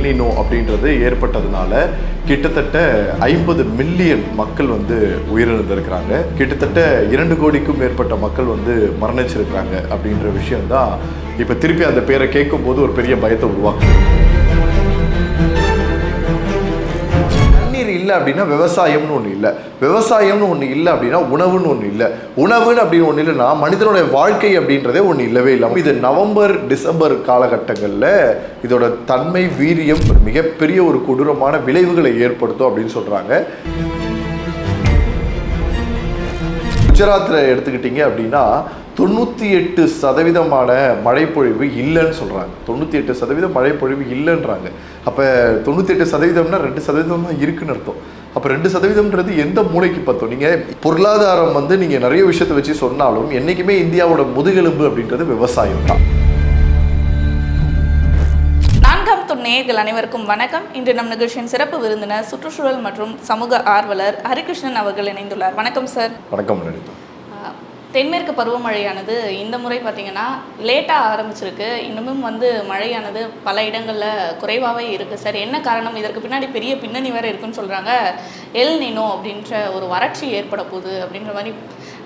El Niño அப்படின்றது ஏற்பட்டதுனால கிட்டத்தட்ட 50 million மக்கள் வந்து உயிரிழந்திருக்கிறாங்க. கிட்டத்தட்ட 2 கோடிக்கும் மேற்பட்ட மக்கள் வந்து மரணிச்சிருக்கிறாங்க அப்படின்ற விஷயம்தான் இப்போ திருப்பி அந்த பேரை கேட்கும் போது ஒரு பெரிய பயத்தை உருவாக்குது. இல்லை அப்படின்னா விவசாயம்னு ஒன்று இல்லை, விவசாயம்னு ஒன்று இல்லை அப்படின்னா உணவுன்னு ஒன்று இல்லை, உணவுன்னு அப்படின்னு ஒன்று இல்லைன்னா மனிதனுடைய வாழ்க்கை அப்படின்றதே ஒன்று இல்லவே இல்லாமல் இது நவம்பர் டிசம்பர் காலகட்டங்களில் இதோட தன்மை வீரியம் மிகப்பெரிய ஒரு கொடூரமான விளைவுகளை ஏற்படுத்தும் அப்படின்னு சொல்கிறாங்க. குஜராத்தில் எடுத்துக்கிட்டீங்க அப்படின்னா 98% மழைப்பொழிவு இல்லைன்னு சொல்கிறாங்க. 98% மழைப்பொழிவு இல்லைன்றாங்க. அப்போ 98%னா 2% தான் இருக்குன்னு அர்த்தம். அப்போ 2%ன்றது எந்த மூளைக்கு பார்த்தோம்? நீங்கள் பொருளாதாரம் வந்து நீங்கள் நிறைய விஷயத்தை வச்சு சொன்னாலும் என்றைக்குமே இந்தியாவோட முதுகெலும்பு அப்படின்றது விவசாயம் தான். நேயர்கள் அனைவருக்கும் வணக்கம். இன்று நம் நிகழ்ச்சியின் சிறப்பு விருந்தினர் சுற்றுச்சூழல் மற்றும் சமூக ஆர்வலர் ஹரிகிருஷ்ணன் அவர்கள் இணைந்துள்ளார். வணக்கம் சார். வணக்கம் லலிதா. தென்மேற்கு பருவமழையானது இந்த முறை பார்த்திங்கன்னா லேட்டாக ஆரம்பிச்சிருக்கு. இன்னமும் வந்து மழையானது பல இடங்களில் குறைவாகவே இருக்குது சார். என்ன காரணம்? இதற்கு பின்னாடி பெரிய பின்னணி வேறு இருக்குன்னு சொல்கிறாங்க. எல் நினோ அப்படின்ற ஒரு வறட்சி ஏற்பட போகுது அப்படின்ற மாதிரி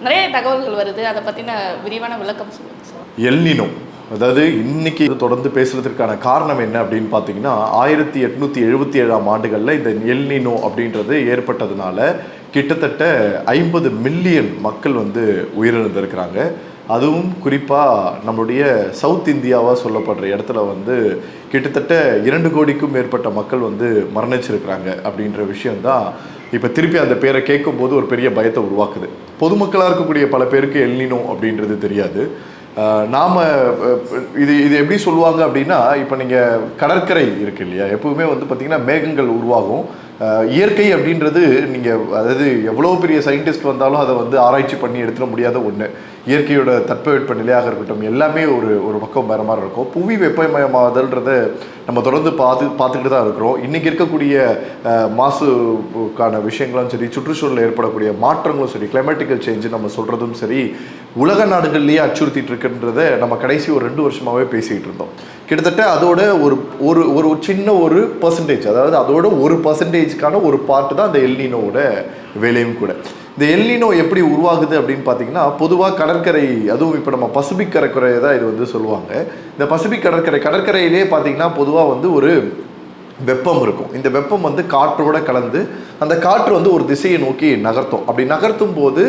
நிறைய தகவல்கள் வருது. அதை பற்றின விரிவான விளக்கம் சொல்லுங்கள் சார். எல் நினோ அதாவது இன்னைக்கு தொடர்ந்து பேசுறதுக்கான காரணம் என்ன அப்படின்னு பார்த்தீங்கன்னா 1877ஆம் ஆண்டுகளில் இந்த எல் நினோ அப்படின்றது ஏற்பட்டதுனால கிட்டத்தட்ட 50 மில்லியன் மக்கள் வந்து உயிரிழந்திருக்கிறாங்க. அதுவும் குறிப்பாக நம்மளுடைய சவுத் இந்தியாவாக சொல்லப்படுற இடத்துல வந்து கிட்டத்தட்ட 2 கோடிக்கும் மேற்பட்ட மக்கள் வந்து மரணிச்சிருக்கிறாங்க அப்படின்ற விஷயம்தான் இப்போ திருப்பி அந்த பேரை கேட்கும் போது ஒரு பெரிய பயத்தை உருவாக்குது. பொதுமக்களாக இருக்கக்கூடிய பல பேருக்கு எல் நினோ அப்படின்றது தெரியாது. நாம் இது எப்படி சொல்லுவாங்க அப்படின்னா, இப்போ நீங்கள் கடற்கரை இருக்கு இல்லையா, எப்பவுமே வந்து பார்த்திங்கன்னா மேகங்கள் உருவாகும். இயற்கை அப்படின்றது நீங்கள் அதாவது எவ்வளோ பெரிய சயின்டிஸ்ட் வந்தாலும் அதை வந்து ஆராய்ச்சி பண்ணி எடுத்துட முடியாத ஒன்று. இயற்கையோட தட்பவெட்ப நிலையாக இருக்கட்டும் எல்லாமே ஒரு பக்கம் வேறு மாதிரி இருக்கும். புவி வெப்பமயமாதல்ன்றதை நம்ம தொடர்ந்து பார்த்துக்கிட்டு தான் இருக்கிறோம். இன்றைக்கி இருக்கக்கூடிய மாசுக்கான விஷயங்களும் சரி, சுற்றுச்சூழலில் ஏற்படக்கூடிய மாற்றங்களும் சரி, கிளைமேட்டிக்கல் சேஞ்சு நம்ம சொல்கிறதும் சரி, உலக நாடுகள்லேயே அச்சுறுத்திட்டு இருக்குன்றதை நம்ம கடைசி ஒரு 2 வருஷமாகவே பேசிகிட்டு இருந்தோம். கிட்டத்தட்ட அதோட ஒரு சின்ன ஒரு பர்சன்டேஜ், அதாவது அதோட 1%க்கான ஒரு பார்ட்டு தான் அந்த எல் நினோவோட வேலையும் கூட. இந்த எல் நினோ எப்படி உருவாகுது அப்படின்னு பார்த்தீங்கன்னா, பொதுவாக கடற்கரை, அதுவும் இப்போ நம்ம பசிபிக் கடற்கரையை தான் இது வந்து சொல்லுவாங்க. இந்த பசிபிக் கடற்கரையிலே பார்த்தீங்கன்னா பொதுவாக வந்து ஒரு வெப்பம் இருக்கும். இந்த வெப்பம் வந்து காற்றோட கலந்து அந்த காற்று வந்து ஒரு திசையை நோக்கி நகர்த்தும். அப்படி நகர்த்தும் போது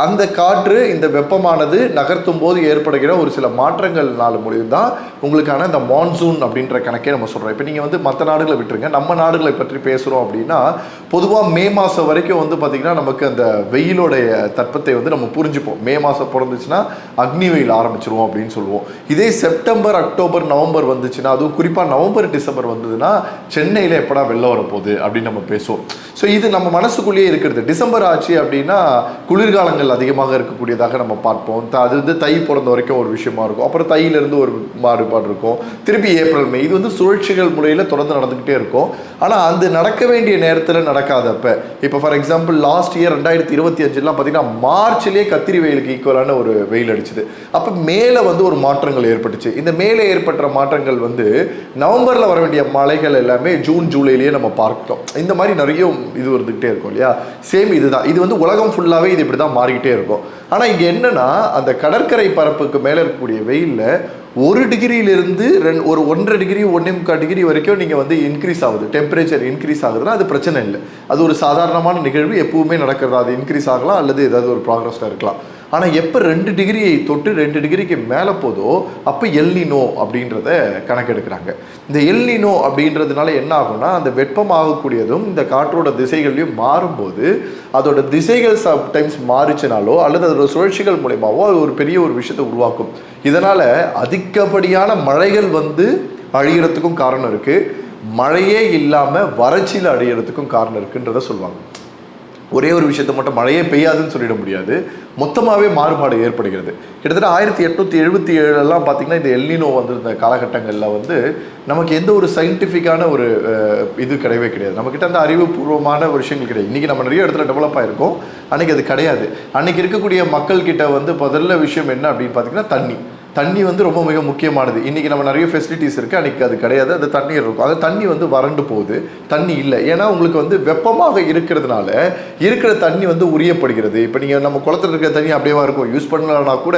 அந்த காற்று இந்த வெப்பமானது நகர்த்தும் போது ஏற்படுகிற ஒரு சில மாற்றங்கள்னால முடிவு தான் உங்களுக்கான இந்த மான்சூன் அப்படின்ற கணக்கே நம்ம சொல்கிறோம். இப்போ நீங்கள் வந்து மற்ற நாடுகளை விட்டுருங்க, நம்ம நாடுகளை பற்றி பேசுகிறோம் அப்படின்னா பொதுவாக மே மாதம் வரைக்கும் வந்து பார்த்திங்கன்னா நமக்கு அந்த வெயிலோடைய தட்பத்தை வந்து நம்ம புரிஞ்சுப்போம். மே மாதம் பிறந்துச்சுன்னா அக்னி வெயில் ஆரம்பிச்சிருவோம் அப்படின்னு சொல்லுவோம். இதே செப்டம்பர் அக்டோபர் நவம்பர் வந்துச்சுன்னா, அதுவும் குறிப்பாக நவம்பர் டிசம்பர் வந்ததுன்னா சென்னையில் எப்படா வெள்ளம் வரப்போகுது அப்படின்னு நம்ம பேசுவோம். ஸோ இது நம்ம மனசுக்குள்ளேயே இருக்கிறது. டிசம்பர் ஆச்சு அப்படின்னா குளிர்காலங்கள் அதிகமாக இருக்கக்கூடியதாக நம்ம பார்ப்போம். அது வந்து தை பிறந்த வரைக்கும் ஒரு விஷயமா இருக்கும். அப்புறம் தையிலேருந்து ஒரு மாறுபாடு இருக்கும். திருப்பி ஏப்ரல் மே, இது வந்து சுழற்சிகள் முறையில் தொடர்ந்து நடந்துக்கிட்டே இருக்கும். ஆனால் அது நடக்க வேண்டிய நேரத்தில் நடக்காதப்ப, இப்போ ஃபார் எக்ஸாம்பிள் லாஸ்ட் இயர் 2025 பார்த்தீங்கன்னா மார்ச்லேயே கத்திரி வெயிலுக்கு ஈக்குவலான ஒரு வெயில் அடிச்சுது. அப்போ மேலே வந்து ஒரு மாற்றங்கள் ஏற்பட்டுச்சு. இந்த மேலே ஏற்பட்ட மாற்றங்கள் வந்து நவம்பரில் வர வேண்டிய மழைகள் எல்லாமே ஜூன் ஜூலையிலேயே நம்ம பார்த்தோம். இந்த மாதிரி நிறைய இது வந்துகிட்டே இருக்கும் இல்லையா. சேம் இதுதான், இது வந்து உலகம் ஃபுல்லாகவே இது இப்படி தான் மாறிக்கிட்டே இருக்கும். ஆனால் இங்கே என்னன்னா, அந்த கடற்கரை பரப்புக்கு மேலே இருக்கக்கூடிய வெயிலில் 1 டிகிரியிலிருந்து ஒரு 1.5 டிகிரி 1.25 டிகிரி வரைக்கும் நீங்கள் வந்து இன்க்ரீஸ் ஆகுது, டெம்பரேச்சர் இன்க்ரீஸ் ஆகுதுன்னா அது பிரச்சனை இல்லை. அது ஒரு சாதாரணமான நிகழ்வு, எப்பவுமே நடக்கிறது. அது இன்க்ரீஸ் ஆகலாம் அல்லது ஏதாவது ஒரு ப்ராக்ரஸில் இருக்கலாம். ஆனால் எப்போ 2 டிகிரியை தொட்டு 2 டிகிரிக்கு மேலே போதோ அப்போ எல் நினோ அப்படின்றத கணக்கெடுக்கிறாங்க. இந்த எல் நினோ அப்படின்றதுனால என்ன ஆகும்னா, அந்த வெப்பம் ஆகக்கூடியதும் இந்த காற்றோட திசைகள்லையும் மாறும்போது அதோட திசைகள் சம்டைம்ஸ் மாறிச்சினாலோ அல்லது அதோட சுழற்சிகள் மூலமாவோ அது ஒரு பெரிய ஒரு விஷயத்தை உருவாக்கும். இதனால் அதிகப்படியான மழைகள் வந்து அழிகிறதுக்கும் காரணம் இருக்குது, மழையே இல்லாமல் வறட்சியில் அழிகிறதுக்கும் காரணம் இருக்குன்றத சொல்லுவாங்க. ஒரே ஒரு விஷயத்தை மட்டும் மழையே பெய்யாதுன்னு சொல்லிட முடியாது, மொத்தமாகவே மாறுபாடு ஏற்படுகிறது. கிட்டத்தட்ட 1877 பார்த்தீங்கன்னா இந்த எல் நினோ வந்திருந்த காலகட்டங்களில் வந்து நமக்கு எந்த ஒரு சயின்டிஃபிக்கான ஒரு இது கிடையவே கிடையாது. நம்மக்கிட்ட அந்த அறிவுபூர்வமான ஒரு விஷயங்கள் கிடையாது. இன்றைக்கி நம்ம நிறைய இடத்துல டெவலப் ஆகிருக்கோம், அன்றைக்கி அது கிடையாது. அன்றைக்கி இருக்கக்கூடிய மக்கள்கிட்ட வந்து முதல்ல விஷயம் என்ன அப்படின்னு பார்த்தீங்கன்னா தண்ணி. தண்ணி வந்து ரொம்ப மிக முக்கியமானது. இன்றைக்கி நம்ம நிறைய ஃபெசிலிட்டிஸ் இருக்குது, அன்றைக்கி அது கிடையாது. அது தண்ணீர் இருக்கும், அது தண்ணி வந்து வறண்டு போகுது, தண்ணி இல்லை. ஏன்னா உங்களுக்கு வந்து வெப்பமாக இருக்கிறதுனால இருக்கிற தண்ணி வந்து உரியப்படுகிறது. இப்போ நீங்கள் நம்ம குளத்தில் இருக்கிற தண்ணி அப்படியே இருக்கும், யூஸ் பண்ணலன்னா கூட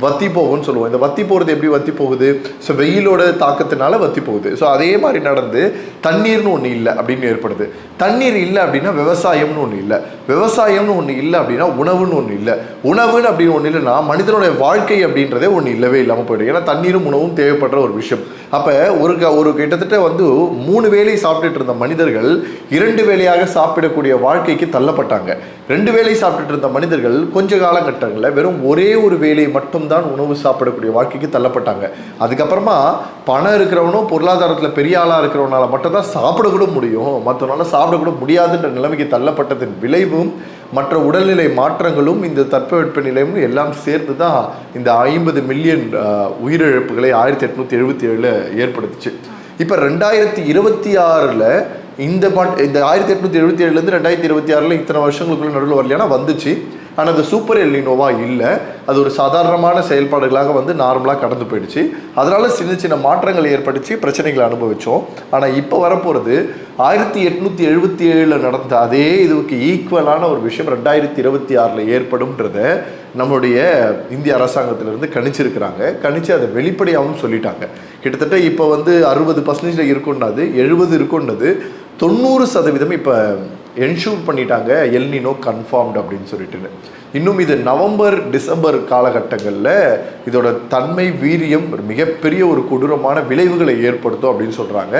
வத்தி போகும்னு சொல்லுவோம். இந்த வத்தி போகிறது எப்படி வத்தி போகுது? ஸோ வெயிலோட தாக்கத்தினால வத்தி போகுது. ஸோ அதே மாதிரி நடந்து தண்ணீர்னு ஒன்று இல்லை அப்படின்னு ஏற்படுது. தண்ணீர் இல்லை அப்படின்னா விவசாயம்னு ஒன்று இல்லை, விவசாயம்னு ஒன்று இல்லை அப்படின்னா உணவுன்னு ஒன்று இல்லை, உணவுன்னு அப்படின்னு ஒன்று இல்லைன்னா மனிதனுடைய வாழ்க்கை அப்படின்றதே ஒன்று இல்லவே இல்லாமல் போய்டும். ஏன்னா தண்ணீரும் உணவும் தேவைப்படுற ஒரு விஷயம். அப்போ ஒரு கிட்டத்தட்ட வந்து 3 வேளை சாப்பிட்டுட்டு இருந்த மனிதர்கள் 2 வேளையாக சாப்பிடக்கூடிய வாழ்க்கைக்கு தள்ளப்பட்டாங்க. 2 வேளை சாப்பிட்டுட்டு இருந்த மனிதர்கள் கொஞ்ச காலகட்டங்களில் வெறும் ஒரே ஒரு வேளை மட்டும்தான் உணவு சாப்பிடக்கூடிய வாழ்க்கைக்கு தள்ளப்பட்டாங்க. அதுக்கப்புறமா பணம் இருக்கிறவனும் பொருளாதாரத்தில் பெரிய ஆளாக இருக்கிறவனால மட்டும்தான் சாப்பிடக்கூட முடியும், மற்றவனால சாப்பிடக்கூட முடியாதுன்ற நிலைமைக்கு தள்ளப்பட்டதன் விளைவும் மற்ற உடல்நிலை மாற்றங்களும் இந்த தட்பவெட்ப நிலையும் எல்லாம் சேர்த்து தான் இந்த 50 மில்லியன் உயிரிழப்புகளை 1877 ஏற்படுத்துச்சு. இப்போ 2026 இந்த 1877 2026 இத்தனை வருஷங்களுக்குள்ள நடுவில் வரலையானா வந்துச்சு. ஆனால் அது சூப்பர் எல்னினோவா இல்லை, அது ஒரு சாதாரணமான செயல்பாடுகளாக வந்து நார்மலாக கடந்து போயிடுச்சு. அதனால சின்ன சின்ன மாற்றங்கள் ஏற்பட்டுச்சு, பிரச்சனைகளை அனுபவித்தோம். ஆனால் இப்போ வரப்போகிறது 1877 நடந்த அதே இதுக்கு ஈக்குவலான ஒரு விஷயம் 2026 ஏற்படும்ன்றத நம்மளுடைய இந்திய அரசாங்கத்திலிருந்து கணிச்சிருக்கிறாங்க. கணிச்சு அதை வெளிப்படையாகவும் சொல்லிட்டாங்க. கிட்டத்தட்ட இப்போ வந்து 60% இருக்குன்னது 70 இருக்குன்னது 90% இப்போ என்ஷூர் பண்ணிட்டாங்க எல்னினோ கன்ஃபார்ம்டு அப்படின்னு சொல்லிட்டு. இன்னும் இது நவம்பர் டிசம்பர் காலகட்டங்களில் இதோட தன்மை வீரியம் மிகப்பெரிய ஒரு கொடூரமான விளைவுகளை ஏற்படுத்தும் அப்படின்னு சொல்கிறாங்க.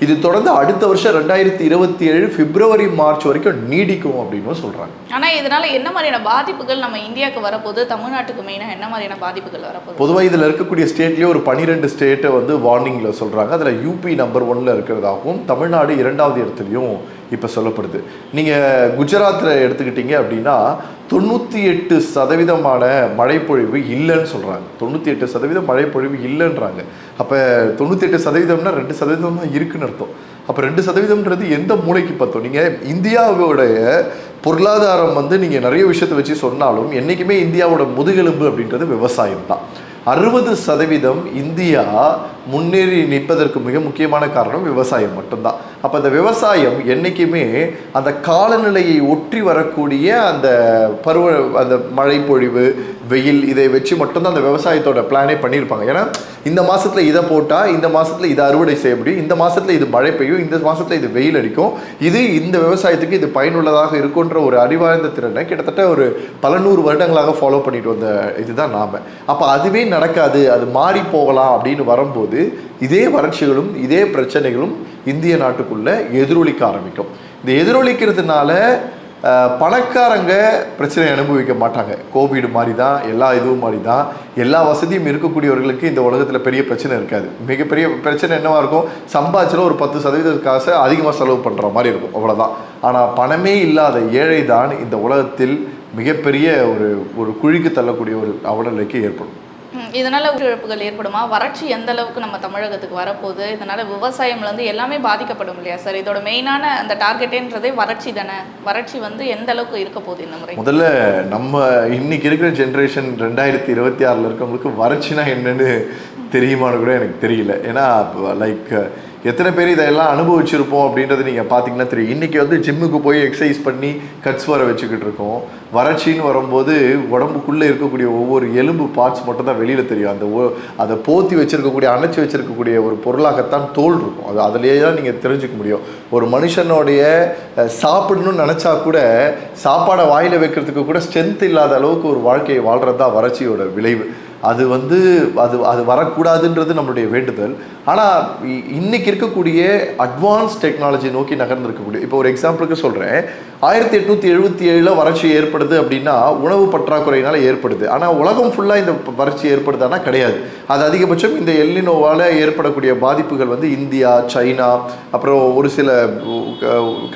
இது தொடர்ந்து அடுத்த வருஷம் 2027 பிப்ரவரி மார்ச் வரைக்கும் நீடிக்கும் அப்படின்னு சொல்கிறாங்க. ஆனால் இதனால் என்ன மாதிரியான பாதிப்புகள் நம்ம இந்தியாவுக்கு வரப்போகுது, தமிழ்நாட்டுக்கு மெயினாக என்ன மாதிரியான பாதிப்புகள் வரப்போகுது? பொதுவாக இதில் இருக்கக்கூடிய ஸ்டேட்லேயே ஒரு 12 ஸ்டேட்டை வந்து வார்னிங்கில் சொல்கிறாங்க. அதில் யூபி நம்பர் 1 இருக்கிறதாகவும் தமிழ்நாடு 2வது இடத்துலையும் இப்போ சொல்லப்படுது. நீங்கள் குஜராத்தில் எடுத்துக்கிட்டீங்க அப்படின்னா 98% மழைப்பொழிவு இல்லைன்னு சொல்கிறாங்க. 98% மழைப்பொழிவு இல்லைன்றாங்க. அப்போ 98%னா 2% தான் இருக்குன்னு அர்த்தம். அப்போ 2%ன்றது எந்த மூளைக்கு பார்த்தோம்? நீங்கள் இந்தியாவோடைய பொருளாதாரம் வந்து நீங்கள் நிறைய விஷயத்தை வச்சு சொன்னாலும் என்றைக்குமே இந்தியாவோட முதுகெலும்பு அப்படின்றது விவசாயம் தான். 60% இந்தியா முன்னேறி நிற்பதற்கு மிக முக்கியமான காரணம் விவசாயம் மட்டும்தான். அப்போ அந்த விவசாயம் என்றைக்குமே அந்த காலநிலையை ஒற்றி வரக்கூடிய அந்த அந்த மழை பொழிவு வெயில் இதை வச்சு மட்டும்தான் அந்த விவசாயத்தோட பிளானே பண்ணியிருப்பாங்க. ஏன்னா இந்த மாதத்தில் இதை போட்டால் இந்த மாதத்தில் இதை அறுவடை செய்ய முடியும், இந்த மாதத்தில் இது மழை பெய்யும், இந்த மாதத்தில் இது வெயில் அடிக்கும், இது இந்த விவசாயத்துக்கு இது பயனுள்ளதாக இருக்குன்ற ஒரு அறிவார்ந்த திறனை கிட்டத்தட்ட ஒரு பல 100 வருடங்களாக ஃபாலோ பண்ணிட்டு வந்த இதுதான் நாம். அப்போ அதுவே நடக்காது, அது மாறி போகலாம் அப்படின்னு வரும்போது இதே வறட்சிகளும் இதே பிரச்சனைகளும் இந்திய நாட்டுக்குள்ளே எதிரொலிக்க ஆரம்பிக்கும். இந்த எதிரொலிக்கிறதுனால பணக்காரங்க பிரச்சனை அனுபவிக்க மாட்டாங்க. கோவிட் மாதிரி தான், எல்லா இதுவும் மாதிரி தான், எல்லா வசதியும் இருக்கக்கூடியவர்களுக்கு இந்த உலகத்தில் பெரிய பிரச்சனை இருக்காது. மிகப்பெரிய பிரச்சனை என்னவாக இருக்கும்? சம்பாதிச்சில் ஒரு 10% காசை அதிகமாக செலவு பண்ணுற மாதிரி இருக்கும், அவ்வளோதான். ஆனால் பணமே இல்லாத ஏழை தான் இந்த உலகத்தில் மிகப்பெரிய ஒரு குழிக்கு தள்ளக்கூடிய ஒரு அவலநிலைக்கு ஏற்படும். இதனால் உயிரிழப்புகள் ஏற்படுமா? வறட்சி எந்த அளவுக்கு நம்ம தமிழகத்துக்கு வரப்போகுது? இதனால் விவசாயம்லேருந்து எல்லாமே பாதிக்கப்படும் இல்லையா சார்? இதோட மெயினான அந்த டார்கெட்டுன்றதே வறட்சி தானே. வறட்சி வந்து எந்த அளவுக்கு இருக்க போகுது இந்த முறை? முதல்ல நம்ம இன்னைக்கு இருக்கிற ஜென்ரேஷன் 2026 இருக்கவங்களுக்கு வறட்சினா என்னன்னு தெரியுமான்னு கூட எனக்கு தெரியல. ஏன்னா லைக் எத்தனை பேர் இதெல்லாம் அனுபவிச்சிருப்போம் அப்படின்றது நீங்கள் பார்த்தீங்கன்னா தெரியும். இன்றைக்கி வந்து ஜிம்முக்கு போய் எக்ஸசைஸ் பண்ணி கட்ஸ் வர வச்சுக்கிட்டு இருக்கோம். வறட்சின்னு வரும்போது உடம்புக்குள்ளே இருக்கக்கூடிய ஒவ்வொரு எலும்பு பார்ட்ஸ் மட்டும் தான் வெளியில் தெரியும். அதை போத்தி வச்சுருக்கக்கூடிய அணைச்சி வச்சுருக்கக்கூடிய ஒரு பொருளாகத்தான் தோல் இருக்கும். அது அதிலேயே தான் நீங்கள் தெரிஞ்சுக்க முடியும். ஒரு மனுஷனுடைய சாப்பிடணும்னு நினச்சா கூட சாப்பாடை வாயில் வைக்கிறதுக்கு கூட ஸ்ட்ரென்த் இல்லாத அளவுக்கு ஒரு வாழ்க்கையை வாழ்கிறது தான் வறட்சியோட விளைவு. அது வந்து அது வரக்கூடாதுன்றது நம்மளுடைய வேண்டுதல். ஆனால் இன்னைக்கு இருக்கக்கூடிய அட்வான்ஸ் டெக்னாலஜி நோக்கி நகர்ந்துருக்கக்கூடிய, இப்போ ஒரு எக்ஸாம்பிளுக்கு சொல்கிறேன், 1877 வறட்சி ஏற்படுது அப்படின்னா உணவு பற்றாக்குறையினால் ஏற்படுது. ஆனால் உலகம் ஃபுல்லாக இந்த வறட்சி ஏற்படுதானா? கிடையாது. அது அதிகபட்சம் இந்த எல்னினோவால் ஏற்படக்கூடிய பாதிப்புகள் வந்து இந்தியா, சைனா, அப்புறம் ஒரு சில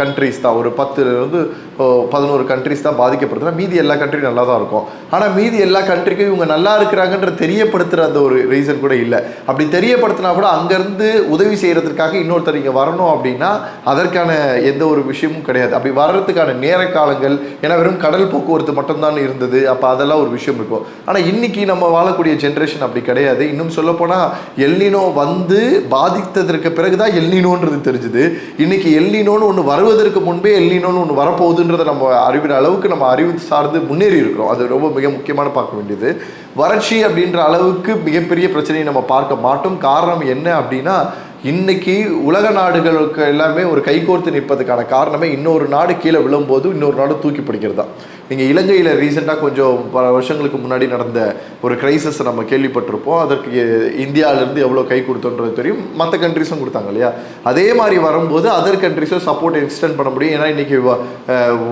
கண்ட்ரிஸ் தான், ஒரு 10-11 கண்ட்ரிஸ் தான் பாதிக்கப்படுதுன்னா மீதி எல்லா கண்ட்ரியும் நல்லா தான் இருக்கும். ஆனால் மீதி எல்லா கண்ட்ரிக்கும் இவங்க நல்லா இருக்கிறாங்கன்ற தெரியப்படுத்துகிற அந்த ஒரு ரீசன் கூட இல்லை. அப்படி தெரியப்படுத்தினா கூட அங்கேருந்து உதவி செய்கிறதுக்காக இன்னொருத்தர் இங்கே வரணும் அப்படின்னா அதற்கான எந்த ஒரு விஷயமும் கிடையாது. அப்படி வர்றதுக்கான நேர காலங்கள், ஏன்னா வெறும் கடல் போக்குவரத்து மட்டும்தான் இருந்தது, அப்போ அதெல்லாம் ஒரு விஷயம் இருக்கும். ஆனால் இன்னைக்கு நம்ம வாழக்கூடிய ஜென்ரேஷன் அப்படி கிடையாது. இன்னும் சொல்லப்போனால் எல்னினோ வந்து பாதித்ததற்கு பிறகுதான் எல்னினோன்றது தெரிஞ்சுது. இன்னைக்கு எல்னினோன்னு ஒன்று வருவதற்கு முன்பே எல்னினோன்னு ஒன்று வரப்போகுதுன்றதை நம்ம அறிவிற அளவுக்கு நம்ம அறிவு சார்ந்து முன்னேறி இருக்கிறோம். அது ரொம்ப மிக முக்கியமான பார்க்க வேண்டியது. வறட்சி அப்படின்ற அளவுக்கு மிகப்பெரிய பிரச்சனையை நம்ம பார்க்க மாட்டோம். காரணம் என்ன அப்படின்னா, இன்னைக்கு உலக நாடுகளுக்கு எல்லாமே ஒரு கைகோர்த்து நிற்பதுக்கான காரணமே இன்னொரு நாடு கீழே விழும்போது இன்னொரு நாடு தூக்கி பிடிக்கிறது தான். நீங்கள் இலங்கையில் ரீசெண்டாக கொஞ்சம் பல வருஷங்களுக்கு முன்னாடி நடந்த ஒரு கிரைசிஸை நம்ம கேள்விப்பட்டிருப்போம். அதற்கு இந்தியாவிலேருந்து எவ்வளோ கை கொடுத்தோன்றது தெரியும். மற்ற கண்ட்ரிஸும் கொடுத்தாங்க இல்லையா? அதே மாதிரி வரும்போது அதர் கண்ட்ரிஸும் சப்போர்ட் எக்ஸ்டெண்ட் பண்ண முடியும். ஏன்னா இன்றைக்கி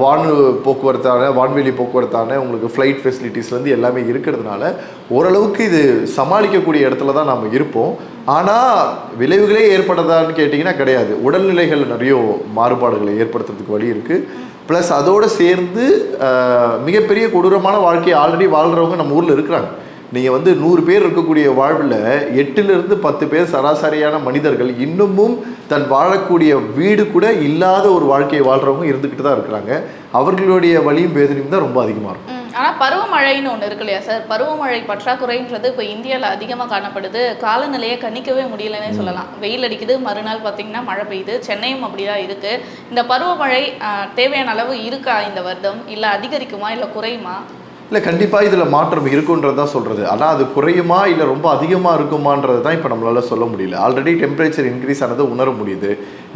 வான்வெளி போக்குவரத்தான உங்களுக்கு ஃப்ளைட் ஃபெசிலிட்டிஸ்லேருந்து எல்லாமே இருக்கிறதுனால ஓரளவுக்கு இது சமாளிக்கக்கூடிய இடத்துல தான் நம்ம இருப்போம். ஆனால் விளைவுகளே ஏற்பட்டதான்னு கேட்டிங்கன்னா கிடையாது. உடல்நிலைகள் நிறைய மாறுபாடுகளை ஏற்படுத்துறதுக்கு வழி இருக்குது. ப்ளஸ் அதோடு சேர்ந்து மிகப்பெரிய கொடூரமான வாழ்க்கையை ஆல்ரெடி வாழ்கிறவங்க நம்ம ஊரில் இருக்கிறாங்க. நீங்கள் வந்து 100 பேர் இருக்கக்கூடிய வாழ்வில் 8லிருந்து 10 பேர் சராசரியான மனிதர்கள் இன்னமும் தன் வாழக்கூடிய வீடு கூட இல்லாத ஒரு வாழ்க்கையை வாழ்கிறவங்க இருந்துக்கிட்டு தான் இருக்கிறாங்க. அவர்களுடைய வலியும் வேதனையும் தான் ரொம்ப அதிகமாக இருக்கும். ஆனால் பருவமழைன்னு ஒன்று இருக்கு இல்லையா சார்? பருவமழை பற்றாக்குறைன்றது இப்போ இந்தியாவில் அதிகமாக காணப்படுது. காலநிலையை கணிக்கவே முடியலன்னே சொல்லலாம். வெயில் அடிக்குது, மறுநாள் பார்த்திங்கன்னா மழை பெய்யுது. சென்னையும் அப்படி தான் இருக்குது. இந்த பருவமழை தேவையான அளவு இருக்கா இந்த வருடம்? இல்லை அதிகரிக்குமா, இல்லை குறையுமா? இல்லை, கண்டிப்பாக இதில் மாற்றம் இருக்குன்றது தான் சொல்கிறது. ஆனால் அது குறையுமா இல்லை ரொம்ப அதிகமாக இருக்குமான்றது தான் இப்போ நம்மளால் சொல்ல முடியல. ஆல்ரெடி டெம்பரேச்சர் இன்க்ரீஸ் ஆனதை உணர முடியுது.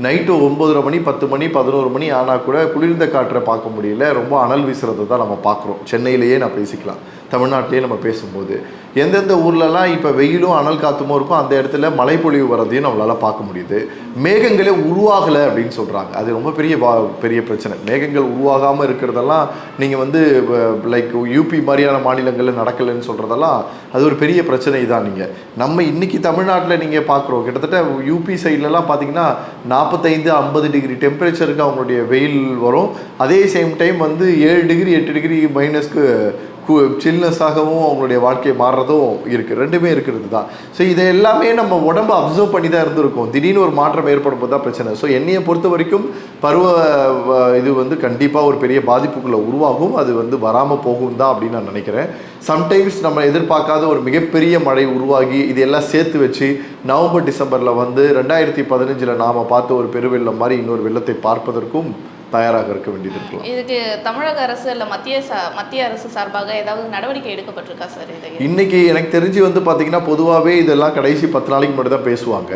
நைட்டு 9:30 மணி 10 மணி 11 மணி ஆனால் கூட குளிர்ந்த காற்றை பார்க்க முடியல. ரொம்ப அனல் வீசுறதை தான் நம்ம பார்க்குறோம். சென்னையிலேயே நான் பேசிக்கலாம், தமிழ்நாட்டிலேயே நம்ம பேசும்போது எந்தெந்த ஊர்லலாம் இப்போ வெயிலும் அனல் காற்றுமோ இருக்கும் அந்த இடத்துல மழைப்பொழிவு வரதையும் நம்மளால் பார்க்க முடியுது. மேகங்களே உருவாகலை அப்படின்னு சொல்கிறாங்க. அது ரொம்ப பெரிய பிரச்சனை. மேகங்கள் உருவாகாமல் இருக்கிறதெல்லாம் நீங்கள் வந்து லைக் யூபி மாதிரியான மாநிலங்களில் நடக்கலைன்னு சொல்கிறதெல்லாம் அது ஒரு பெரிய பிரச்சனை தான். நீங்கள் நம்ம இன்றைக்கி தமிழ்நாட்டில் நீங்கள் பார்க்குறோம், கிட்டத்தட்ட யூபி சைட்லலாம் பார்த்தீங்கன்னா 45-50 டிகிரி டெம்பரேச்சருக்கு அவங்களுடைய வெயில் வரும். அதே சேம் டைம் வந்து 7 டிகிரி 8 டிகிரி மைனஸ்க்கு சில்னஸாகவும் அவங்களுடைய வாழ்க்கை மாறுறதும் இருக்குது. ரெண்டுமே இருக்கிறது தான். ஸோ இதை எல்லாமே நம்ம உடம்பு அப்சர்வ் பண்ணி தான் இருந்திருக்கோம். திடீர்னு ஒரு மாற்றம் ஏற்படும் போது தான் பிரச்சனை. ஸோ என்னையை பொறுத்த வரைக்கும் இது வந்து கண்டிப்பாக ஒரு பெரிய பாதிப்புக்குள்ளே உருவாகும். அது வந்து வராமல் போகும் தான் அப்படின்னு நான் நினைக்கிறேன். சம்டைம்ஸ் நம்ம எதிர்பார்க்காத ஒரு மிகப்பெரிய மழை உருவாகி இதெல்லாம் சேர்த்து வச்சு நவம்பர் டிசம்பரில் வந்து 2015 நாம் பார்த்த ஒரு பெருவெள்ளம் மாதிரி இன்னொரு வெள்ளத்தை பார்ப்பதற்கும் தயாராக இருக்க வேண்டியது இருக்கலாம். இதுக்கு தமிழக அரசு இல்லை மத்திய அரசு சார்பாக ஏதாவது நடவடிக்கை எடுக்கப்பட்டிருக்கா சார்? இன்னைக்கு எனக்கு தெரிஞ்சு வந்து பார்த்தீங்கன்னா பொதுவாகவே இதெல்லாம் கடைசி 10 நாளைக்கு முன்னாடி தான் பேசுவாங்க.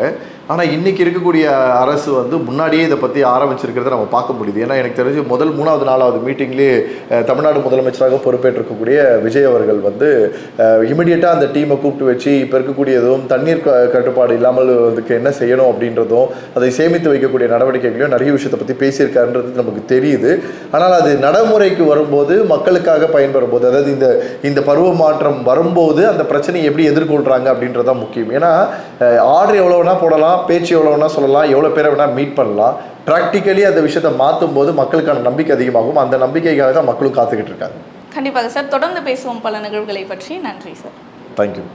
ஆனால் இன்னைக்கு இருக்கக்கூடிய அரசு வந்து முன்னாடியே இதை பற்றி ஆரம்பிச்சிருக்கிறத நம்ம பார்க்க முடியுது. ஏன்னா எனக்கு தெரிஞ்சு முதல் 3வது 4வது மீட்டிங்லேயே தமிழ்நாடு முதலமைச்சராக பொறுப்பேற்றிருக்கக்கூடிய விஜய் அவர்கள் வந்து இமிடியேட்டாக அந்த டீமை கூப்பிட்டு வச்சு இப்போ இருக்கக்கூடிய எதுவும் தண்ணீர் கட்டுப்பாடு இல்லாமல் அதுக்கு என்ன செய்யணும் அப்படின்றதும் அதை சேமித்து வைக்கக்கூடிய நடவடிக்கைகளையும் நிறைய விஷயத்தை பற்றி பேசியிருக்காருன்றது நமக்கு தெரியுது. ஆனால் அது நடைமுறைக்கு வரும்போது மக்களுக்காக பயன்பெறும் போது, அதாவது இந்த பருவ மாற்றம் வரும்போது அந்த பிரச்சனையை எப்படி எதிர்கொள்கிறாங்க அப்படின்றதான் முக்கியம். ஏன்னா ஆர்டர் எவ்வளோ வேணா போடலாம், பேச்சு எவ்வளோ வேணா சொல்லலாம், எவ்வளோ பேரை வேணா மீட் பண்ணலாம். ப்ராக்டிக்கலி அந்த விஷயத்தை மாற்றும் போது மக்களுக்கான நம்பிக்கை அதிகமாகும். அந்த நம்பிக்கைக்காக தான் மக்களும் காத்துக்கிட்டு இருக்காங்க. கண்டிப்பாக சார். தொடர்ந்து பேசுவோம் பல நிகழ்வுகளை பற்றி. நன்றி சார். தேங்க்யூ.